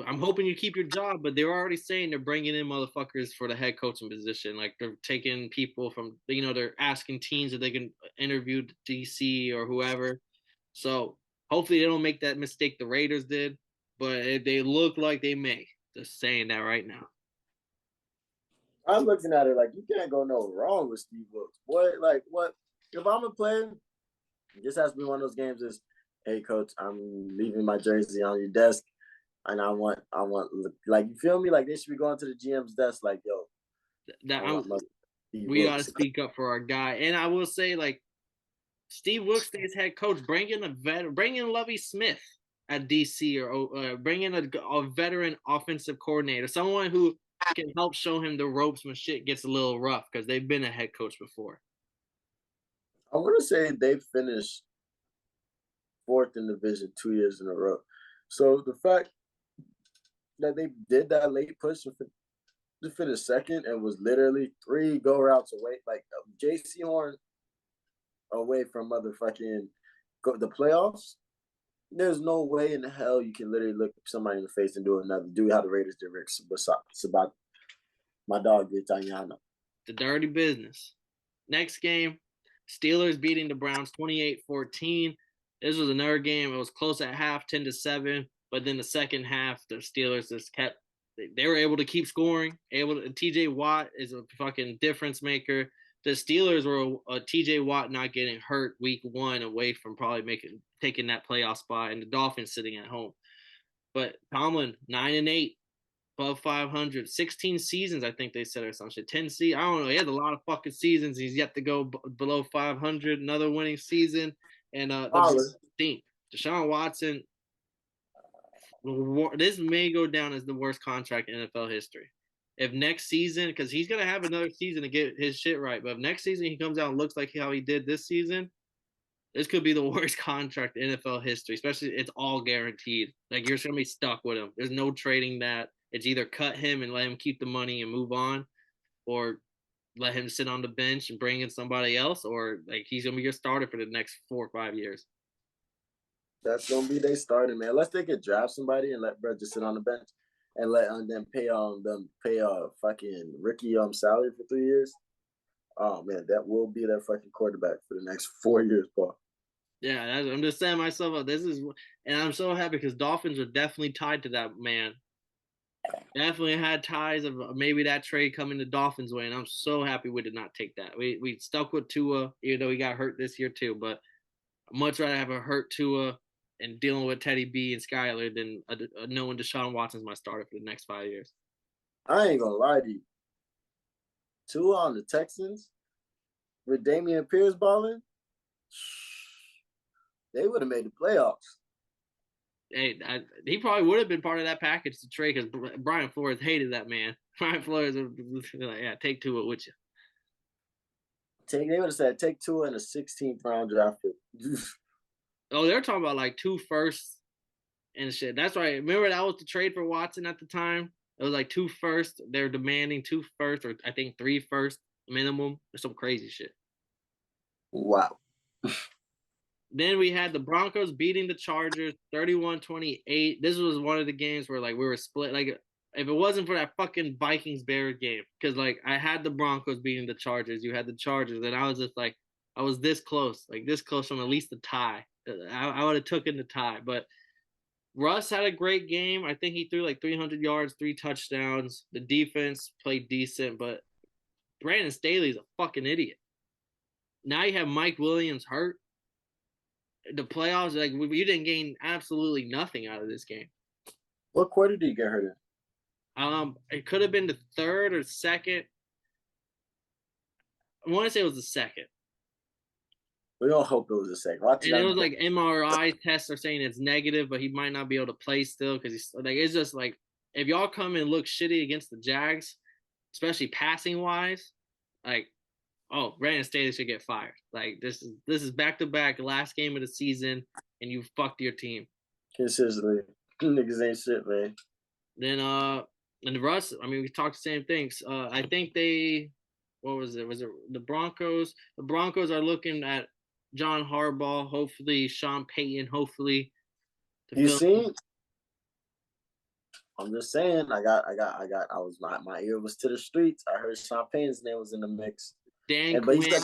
I'm hoping you keep your job, but they're already saying they're bringing in motherfuckers for the head coaching position. Like they're taking people from, they're asking teams if they can interview DC or whoever. So hopefully they don't make that mistake the Raiders did, but they look like they may. Just saying that right now. I'm looking at it like you can't go no wrong with Steve Wilkes. Boy, like what? If I'm a player, this has to be one of those games is, hey coach, I'm leaving my jersey on your desk. And I want, like, you feel me? Like, they should be going to the GM's desk, like, yo. We got to speak up for our guy. And I will say, like, Steve Wilkes stays head coach. Bring in Lovie Smith at DC or bring in a veteran offensive coordinator, someone who can help show him the ropes when shit gets a little rough because they've been a head coach before. I want to say they finished 4th in the division 2 years in a row. So the fact that they did that late push to finish 2nd and was literally 3 go routes away, like J.C. Horn away from motherfucking the playoffs. There's no way in the hell you can literally look somebody in the face and do how the Raiders did Rick Sabat. My dog did Tanyana. The dirty business. Next game, Steelers beating the Browns 28-14. This was another game. It was close at half, 10-7. But then the second half, the Steelers just they were able to keep scoring. TJ Watt is a fucking difference maker. The Steelers were TJ Watt not getting hurt week 1 away from probably taking that playoff spot, and the Dolphins sitting at home. But Tomlin, 9-8, above 500, 16 seasons, I think they said, or some shit. 10 seasons. I don't know. He had a lot of fucking seasons. He's yet to go below 500, another winning season. And the stink. Deshaun Watson, this may go down as the worst contract in NFL history. If next season, because he's gonna have another season to get his shit right, but if next season he comes out and looks like how he did this season, this could be the worst contract in NFL history. Especially, it's all guaranteed. Like you're just gonna be stuck with him. There's no trading that. It's either cut him and let him keep the money and move on, or let him sit on the bench and bring in somebody else, or like he's gonna be your starter for the next 4 or 5 years. That's gonna be their starting, man. Unless they could draft somebody and let bro just sit on the bench and let them pay fucking Ricky salary for 3 years. Oh man, that will be their fucking quarterback for the next 4 years, Paul. Yeah, I'm just saying myself up. And I'm so happy because Dolphins are definitely tied to that man. Definitely had ties of maybe that trade coming the Dolphins way, and I'm so happy we did not take that. We stuck with Tua, even though he got hurt this year too. But I'd much rather have a hurt Tua and dealing with Teddy B and Skyler than knowing Deshaun Watson's my starter for the next 5 years. I ain't gonna lie to you. Tua on the Texans with Damian Pierce balling, they would have made the playoffs. Hey, he probably would have been part of that package to trade because Brian Flores hated that man. Brian Flores was like, yeah, take Tua with you. They would have said take Tua in a 16th round draft pick. Oh, they're talking about like 2 firsts and shit. That's right. Remember that was the trade for Watson at the time? It was like 2 firsts. They're demanding 2 firsts, or I think 3 firsts minimum, or some crazy shit. Wow. Then we had the Broncos beating the Chargers 31-28. This was one of the games where like we were split. Like if it wasn't for that fucking Vikings-Bears game, because like I had the Broncos beating the Chargers, you had the Chargers, and I was just like, I was this close from at least the tie. I would have taken the tie, but Russ had a great game. I think he threw like 300 yards, 3 touchdowns. The defense played decent, but Brandon Staley's a fucking idiot. Now you have Mike Williams hurt. The playoffs, like you didn't gain absolutely nothing out of this game. What quarter did he get hurt in? It could have been the 3rd or 2nd. I want to say it was the 2nd. We don't hope it was the 2nd. And it was like MRI tests are saying it's negative, but he might not be able to play still because he's like, it's just like if y'all come and look shitty against the Jags, especially passing wise, like, oh, Brandon Staley should get fired. Like this is back to back last game of the season, and you fucked your team consistently. Niggas ain't shit, man. Then and Russ, I mean, we talked the same things. I think what was it? Was it the Broncos? The Broncos are looking at John Harbaugh, hopefully Sean Payton, hopefully. You seen? I'm just saying. My ear was to the streets. I heard Sean Payton's name was in the mix. Dan Quinn.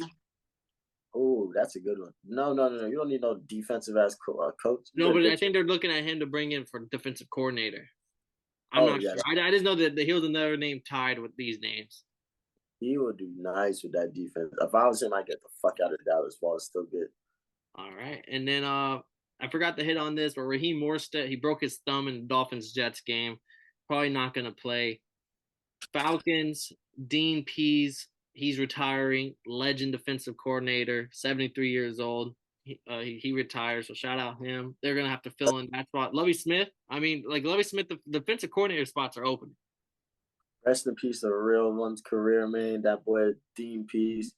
Oh, that's a good one. No. You don't need no defensive ass coach. No, but I think they're looking at him to bring in for defensive coordinator. I'm not sure. I just know that he was another name tied with these names. He would do nice with that defense. If I was him, I'd get the fuck out of Dallas while it's still good. All right. And then I forgot to hit on this, but Raheem Morstead, he broke his thumb in the Dolphins-Jets game. Probably not going to play. Falcons, Dean Pease, he's retiring. Legend defensive coordinator, 73 years old. He retires, so shout out him. They're going to have to fill in that spot. Lovie Smith, the defensive coordinator spots are open. Rest in peace, a real one's career, man. That boy, Dean Pease,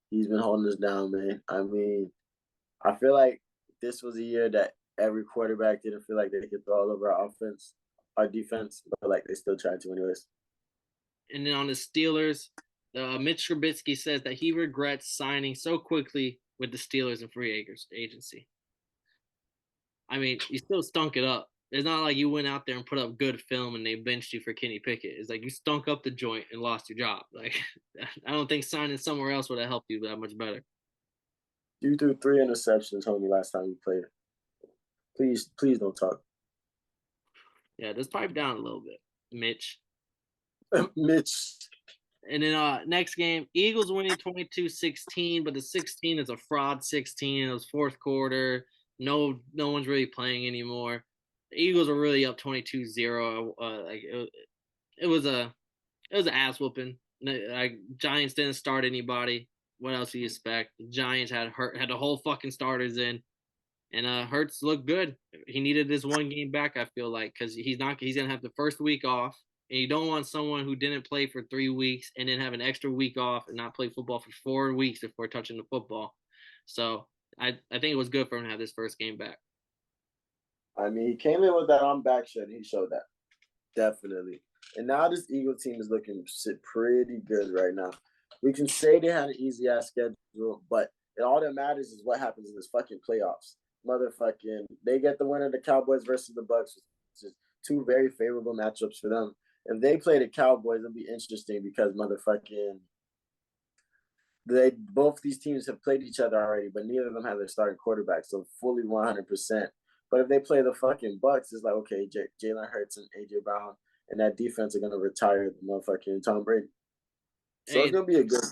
he's been holding us down, man. I mean, I feel like this was a year that every quarterback didn't feel like they could throw all over our defense, but like they still tried to anyways. And then on the Steelers, Mitch Trubisky says that he regrets signing so quickly with the Steelers in free agency. I mean, you still stunk it up. It's not like you went out there and put up good film and they benched you for Kenny Pickett. It's like you stunk up the joint and lost your job. Like, I don't think signing somewhere else would have helped you that much better. You threw 3 interceptions, homie, last time you played. Please don't talk. Yeah, just pipe down a little bit, Mitch. Mitch. And then next game, Eagles winning 22-16, but the 16 is a fraud 16. It was 4th quarter. No one's really playing anymore. The Eagles are really up 22-0. It was an ass whooping. Like Giants didn't start anybody. What else do you expect? The Giants had the whole fucking starters in. And Hurts looked good. He needed this one game back, I feel like, because he's gonna have the first week off. And you don't want someone who didn't play for 3 weeks and then have an extra week off and not play football for 4 weeks before touching the football. So I think it was good for him to have this first game back. I mean, he came in with that on back shot and he showed that. Definitely. And now this Eagle team is looking pretty good right now. We can say they had an easy ass schedule, but all that matters is what happens in this fucking playoffs. Motherfucking, they get the winner, the Cowboys versus the Bucks, which is two very favorable matchups for them. If they play the Cowboys, it'll be interesting because motherfucking both these teams have played each other already, but neither of them have their starting quarterback, so fully 100%. But if they play the fucking Bucks, it's like, okay, Jalen Hurts and AJ Brown and that defense are gonna retire the motherfucking Tom Brady. So Hey, it's gonna be a good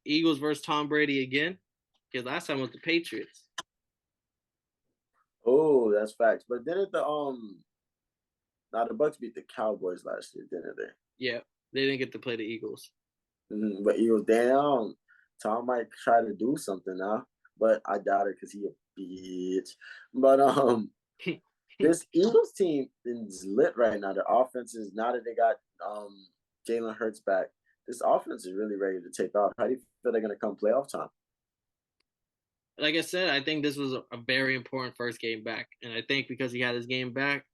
Eagles versus Tom Brady again, because last time was the Patriots. Oh, that's facts. But didn't now the Bucks beat the Cowboys last year, didn't they? Yeah, they didn't get to play the Eagles. But Eagles down. Tom might try to do something now, but I doubt it because he a bitch. But this Eagles team is lit right now. Their offense is now that they got Jalen Hurts back. This offense is really ready to take off. How do you feel they're gonna come playoff time? Like I said, I think this was a very important first game back, and I think because he had his game back,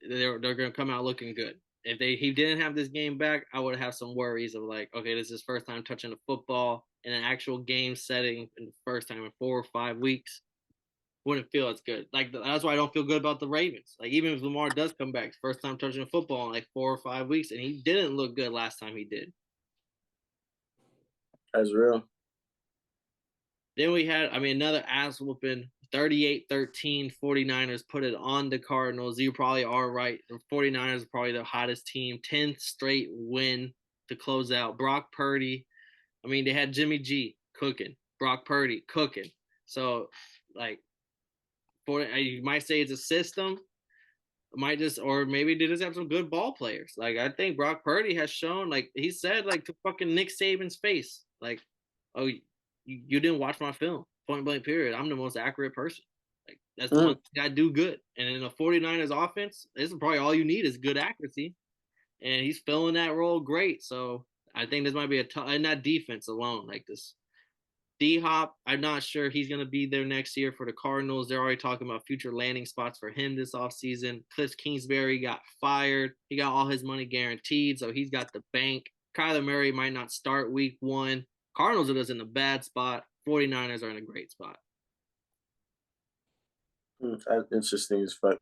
they're going to come out looking good. If he didn't have this game back, I would have some worries of like, okay, this is his first time touching the football in an actual game setting, in the first time in 4 or 5 weeks. Wouldn't feel as good. Like that's why I don't feel good about the Ravens. Like even if Lamar does come back, first time touching the football in like 4 or 5 weeks, and he didn't look good last time he did. That's real. Then we had, another ass whooping, 38-13, 49ers put it on the Cardinals. You probably are right. The 49ers are probably the hottest team. 10th straight win to close out. Brock Purdy, they had Jimmy G cooking. Brock Purdy cooking. So, like, you might say it's a system. Or maybe they just have some good ball players. Like, I think Brock Purdy has shown, like, he said, like, to fucking Nick Saban's face, like, oh, you didn't watch my film, point blank period. I'm the most accurate person. Like, that's one thing I do good. And in the 49ers offense, this is probably all you need is good accuracy. And he's filling that role great. So I think this might be and that defense alone, like this D-Hop, I'm not sure he's going to be there next year for the Cardinals. They're already talking about future landing spots for him this offseason. Cliff Kingsbury got fired. He got all his money guaranteed, so he's got the bank. Kyler Murray might not start week 1. Cardinals are just in a bad spot. 49ers are in a great spot. Interesting as fuck.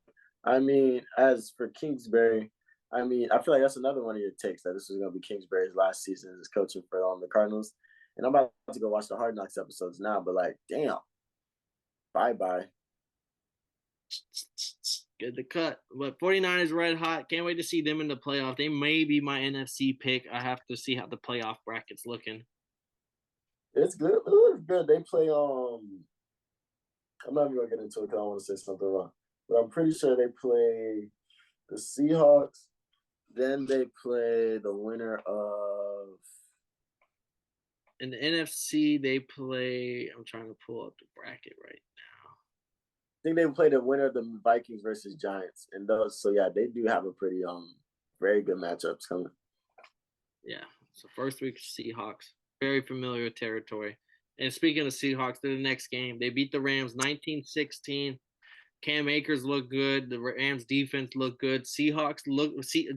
As for Kingsbury, I feel like that's another one of your takes that this is going to be Kingsbury's last season as coaching for the Cardinals. And I'm about to go watch the Hard Knocks episodes now, but like, damn. Bye-bye. Good to cut. But 49ers red hot. Can't wait to see them in the playoff. They may be my NFC pick. I have to see how the playoff bracket's looking. It's good. It looks good. They play I'm not even gonna get into it because I want to say something wrong. But I'm pretty sure they play the Seahawks. Then they play the winner of. In the NFC, they play. I'm trying to pull up the bracket right now. I think they play the winner of the Vikings versus Giants, and those. So yeah, they do have a pretty very good matchups coming. Yeah. So first week Seahawks, very familiar territory. And speaking of Seahawks, they're the next game. They beat the Rams 19-16. Cam Akers looked good. The Rams defense looked good. Seahawks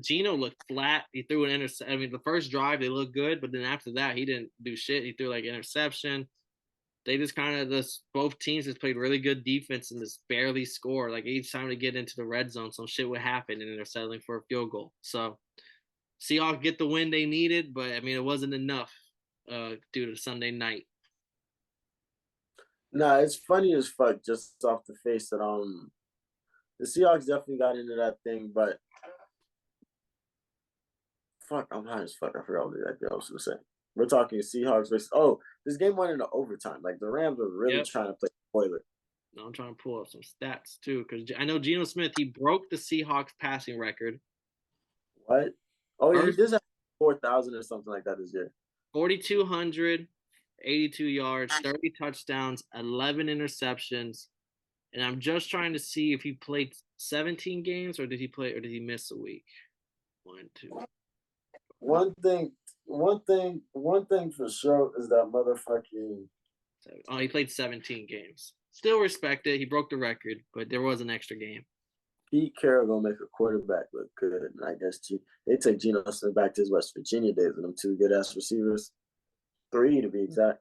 Geno looked flat. He threw an interception. The first drive they looked good, but then after that he didn't do shit. He threw like interception. They just both teams just played really good defense and just barely score. Like each time they get into the red zone, some shit would happen and they're settling for a field goal. So Seahawks get the win they needed, but it wasn't enough due to Sunday night. Nah, it's funny as fuck just off the face that the Seahawks definitely got into that thing, but fuck, I'm high as fuck. I forgot what exactly I was gonna say. We're talking Seahawks versus this game went into overtime. Like the Rams were really trying to play spoiler. No, I'm trying to pull up some stats too, because I know Geno Smith, he broke the Seahawks passing record. What? Oh, yeah, he did have 4,000 or something like that this year. 4,282 yards, 30 touchdowns, 11 interceptions, And I'm just trying to see if he played 17 games or did he miss a week? One, two. One thing for sure is that motherfucking. Oh, he played 17 games. Still respect it. He broke the record, but there was an extra game. Pete Carroll gonna make a quarterback look good, and I guess they take Geno Smith back to his West Virginia days with them two good ass receivers, 3 to be exact.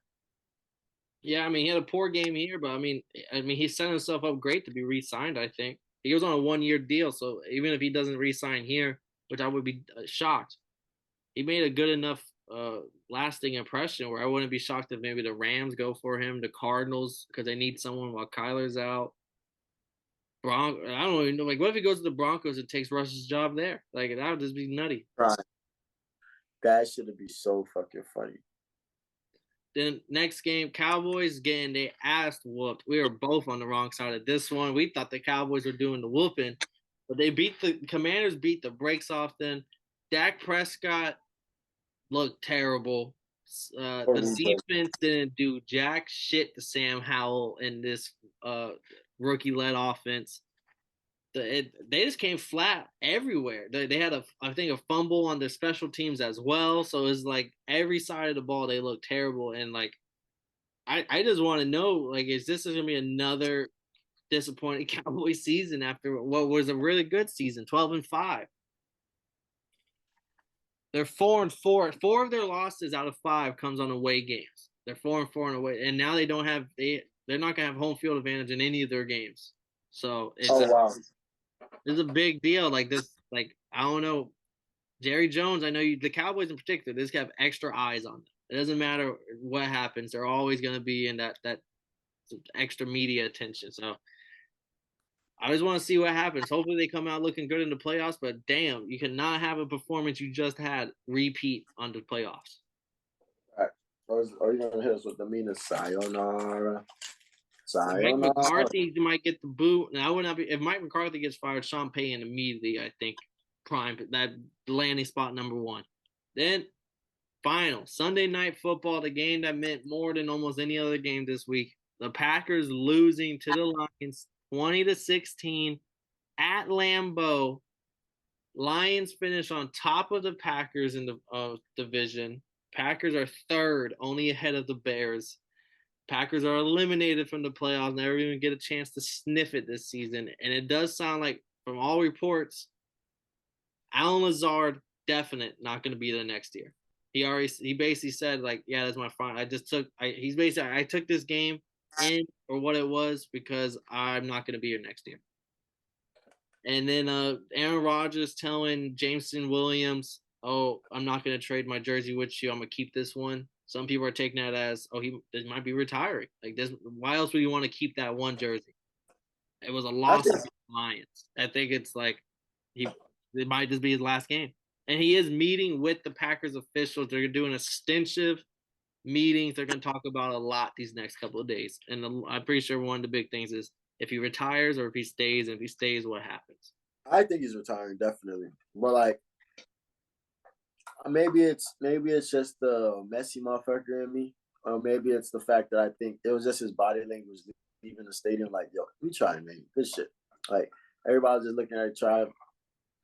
Yeah, I mean he had a poor game here, but I mean he set himself up great to be re-signed. I think he was on a 1-year deal, so even if he doesn't re-sign here, which I would be shocked, he made a good enough lasting impression where I wouldn't be shocked if maybe the Rams go for him, the Cardinals because they need someone while Kyler's out. I don't even know. Like, what if he goes to the Broncos and takes Russ's job there? Like, that would just be nutty. Right. That should be so fucking funny. Then next game, Cowboys getting their ass whooped. We were both on the wrong side of this one. We thought the Cowboys were doing the whooping, but the Commanders beat the brakes off them. Dak Prescott looked terrible. The defense didn't do jack shit to Sam Howell in this rookie-led offense. They just came flat everywhere. They had I think a fumble on their special teams as well. So it's like every side of the ball they look terrible. And like I just want to know, like, is this gonna be another disappointing Cowboy season after what was a really good season, 12-5? They're 4-4. 4 of their losses out of 5 comes on away games. They're 4-4 on away, and now they're not gonna have home field advantage in any of their games. So it's it's a big deal. Like this, like I don't know, Jerry Jones. I know the Cowboys in particular. They just have extra eyes on them. It doesn't matter what happens; they're always gonna be in that extra media attention. So I just want to see what happens. Hopefully they come out looking good in the playoffs, but damn, you cannot have a performance you just had repeat on the playoffs. All right. Are you going to hit us with the meanest sayonara? Mike McCarthy might get the boot. And I would not be if Mike McCarthy gets fired, Sean Payton immediately, I think, prime that landing spot number 1. Then final Sunday night football, the game that meant more than almost any other game this week. The Packers losing to the Lions 20-16 at Lambeau. Lions finish on top of the Packers in the division. Packers are 3rd, only ahead of the Bears. Packers are eliminated from the playoffs, never even get a chance to sniff it this season. And it does sound like, from all reports, Alan Lazard, definite, not going to be there next year. He basically said, like, yeah, that's my final. I took this game in or what it was because I'm not going to be here next year. And then Aaron Rodgers telling Jameson Williams, oh, I'm not going to trade my jersey with you. I'm going to keep this one. Some people are taking that as, oh, he might be retiring. Like this, why else would you want to keep that one jersey? It was a loss to the Lions. I think it's like it might just be his last game. And he is meeting with the Packers officials. They're doing extensive meetings. They're going to talk about a lot these next couple of days. And I'm pretty sure one of the big things is if he retires or if he stays. And if he stays, what happens? I think he's retiring, definitely. But like, maybe it's just the messy motherfucker in me, or maybe it's the fact that I think it was just his body language leaving the stadium. Like, yo, we trying, man, good shit. Like everybody was just looking at Tribe.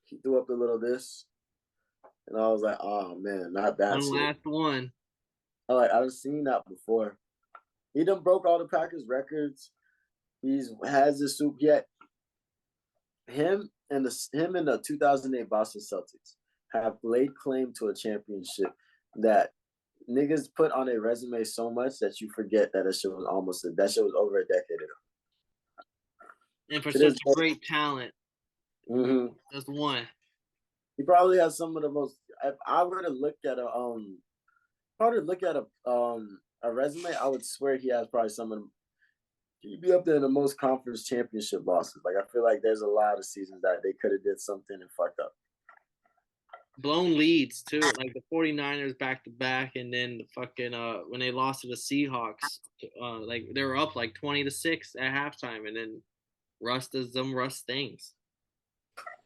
He threw up a little this, and I was like, oh man, not that one shit. Last one. I've seen that before. He done broke all the Packers records. Has this soup yet. Him and the 2008 Boston Celtics have laid claim to a championship that niggas put on a resume so much that you forget that shit was over a decade ago. And for such a great talent, just one. He probably has some of the most. If I were to look at a resume, I would swear he has probably some of them. He'd be up there in the most conference championship losses. Like I feel like there's a lot of seasons that they could have did something and fucked up. Blown leads too, like the 49ers back to back, and then the fucking when they lost to the Seahawks, like they were up like 20-6 at halftime, and then Russ does some Russ things.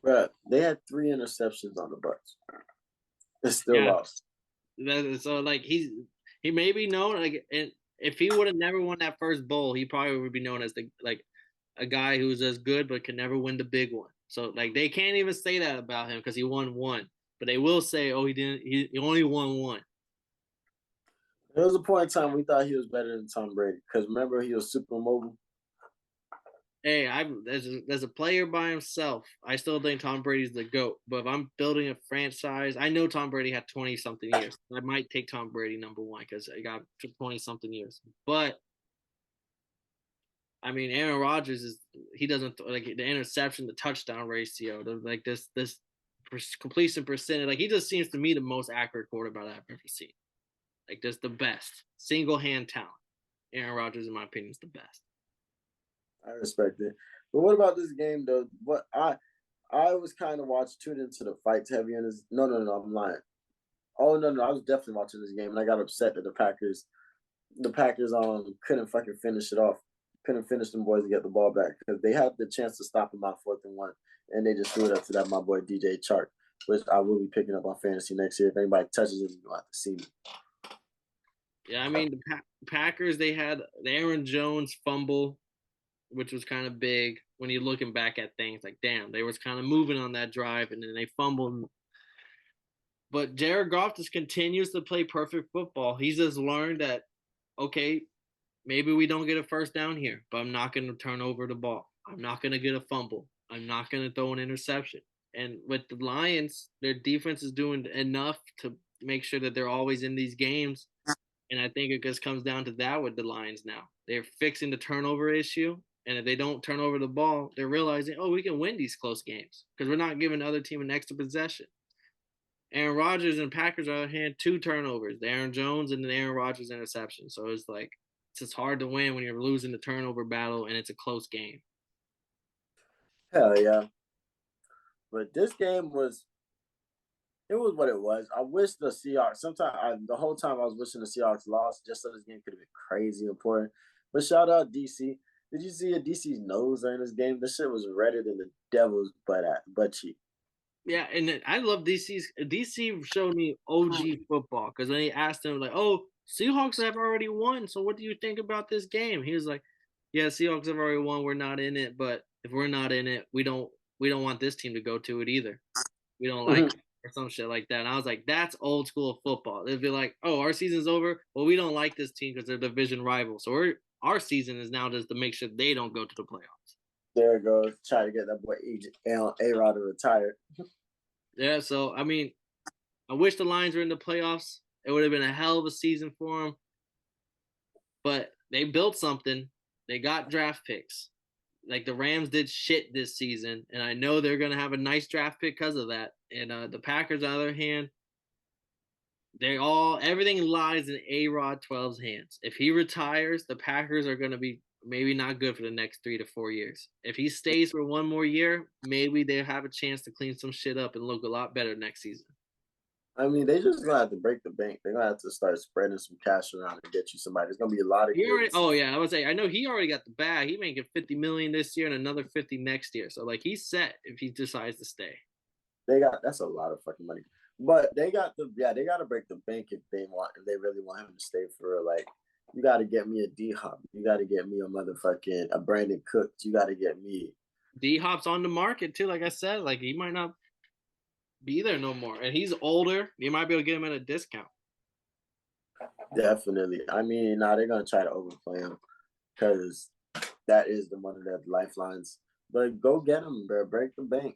Right, they had 3 interceptions on the Bucs. They still lost. So like he may be known like, and if he would have never won that first bowl, he probably would be known as the like a guy who's as good but can never win the big one. So like they can't even say that about him because he won one, but they will say, "Oh, he didn't. He only won one." There was a point in time we thought he was better than Tom Brady because remember he was super mobile. Hey, there's a player by himself. I still think Tom Brady's the GOAT. But if I'm building a franchise, I know Tom Brady had 20 something years. I might take Tom Brady number one because I got 20 something years. But I mean, Aaron Rodgers he doesn't like the interception, the touchdown ratio, like this completion percentage. Like he just seems to me the most accurate quarterback I've ever seen. Like just the best single hand talent. Aaron Rodgers, in my opinion, is the best. I respect it. But what about this game though? What I was kind of tuned into the fights heavy in this. No, I'm lying. Oh no, I was definitely watching this game and I got upset that the Packers couldn't fucking finish it off. Couldn't finish them boys to get the ball back because they had the chance to stop him on 4th and 1, and they just threw it up to that my boy DJ Chark, which I will be picking up on fantasy next year. If anybody touches him, you'll have to see me. Yeah, I mean the Packers, they had the Aaron Jones fumble, which was kind of big when you're looking back at things. Like, damn, they was kind of moving on that drive, and then they fumbled. But Jared Goff just continues to play perfect football. He's just learned that, okay, maybe we don't get a first down here, but I'm not going to turn over the ball. I'm not going to get a fumble. I'm not going to throw an interception. And with the Lions, their defense is doing enough to make sure that they're always in these games. And I think it just comes down to that with the Lions now. They're fixing the turnover issue. And if they don't turn over the ball, they're realizing, oh, we can win these close games because we're not giving the other team an extra possession. Aaron Rodgers and Packers are hand 2 turnovers, the Aaron Jones and the Aaron Rodgers interception. So it's like it's just hard to win when you're losing the turnover battle and it's a close game. Hell yeah. But this game was what it was. I wish the Seahawks, the whole time I was wishing the Seahawks lost just so this game could have been crazy important. But shout out DC. Did you see DC's nose during this game? This shit was redder than the devil's butt cheek. Yeah, and I love DC showed me OG football because when he asked him like, "Oh, Seahawks have already won, so what do you think about this game?" He was like, "Yeah, Seahawks have already won. We're not in it, but if we're not in it, we don't want this team to go to it either. We don't like it," or some shit like that." And I was like, "That's old school football." They'd be like, "Oh, our season's over. Well, we don't like this team because they're division rivals. So our season is now just to make sure they don't go to the playoffs." There it goes. Try to get that boy A-Rod to retire. Yeah, so, I mean, I wish the Lions were in the playoffs. It would have been a hell of a season for them. But they built something. They got draft picks. Like, the Rams did shit this season, and I know they're going to have a nice draft pick because of that. And the Packers, on the other hand, everything lies in A-Rod 12's hands. If he retires, the Packers are going to be maybe not good for the next 3 to 4 years. If he stays for one more year, maybe they have a chance to clean some shit up and look a lot better next season. I mean, they just gonna have to break the bank. They're gonna have to start spreading some cash around and get you somebody. There's gonna be a lot of. I would say I know he already got the bag. He making $50 million this year and another 50 next year. So like he's set if he decides to stay. That's a lot of fucking money. But they got to break the bank if they really want him to stay for real. Like, you got to get me a D-Hop. You got to get me a Brandon Cooks. You got to get me. D-Hop's on the market too. Like I said, like he might not be there no more. And he's older. You might be able to get him at a discount. Definitely. I mean, they're going to try to overplay him because that is one of their lifelines. But go get him, bro. Break the bank.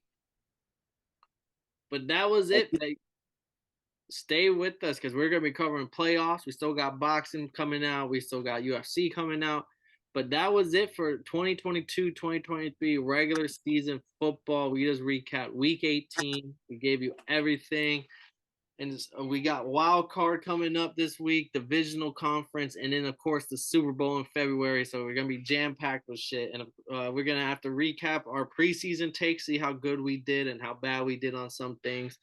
But that was it. Like, stay with us because we're going to be covering playoffs. We still got boxing coming out. We still got UFC coming out. But that was it for 2022-2023 regular season football. We just recapped Week 18. We gave you everything. And we got wild card coming up this week, divisional conference, and then, of course, the Super Bowl in February. So we're going to be jam-packed with shit. And we're going to have to recap our preseason takes, see how good we did and how bad we did on some things.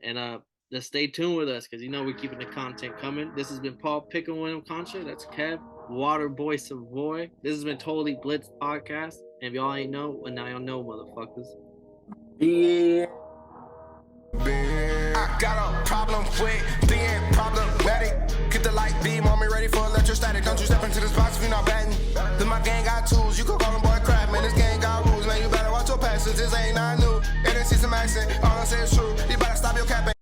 And just stay tuned with us because, we're keeping the content coming. This has been Paul Pickle Concha. That's Kev, Waterboy Savoy. This has been Totally Blitz Podcast. And if y'all ain't know, well, now y'all know, motherfuckers. Yeah. I got a problem with being problematic. Get the light beam on me, ready for electrostatic. Don't you step into this box if you're not batting. Then my gang got tools, you can call them boy crap, man. It's accent. All I say is true. You better stop your capping.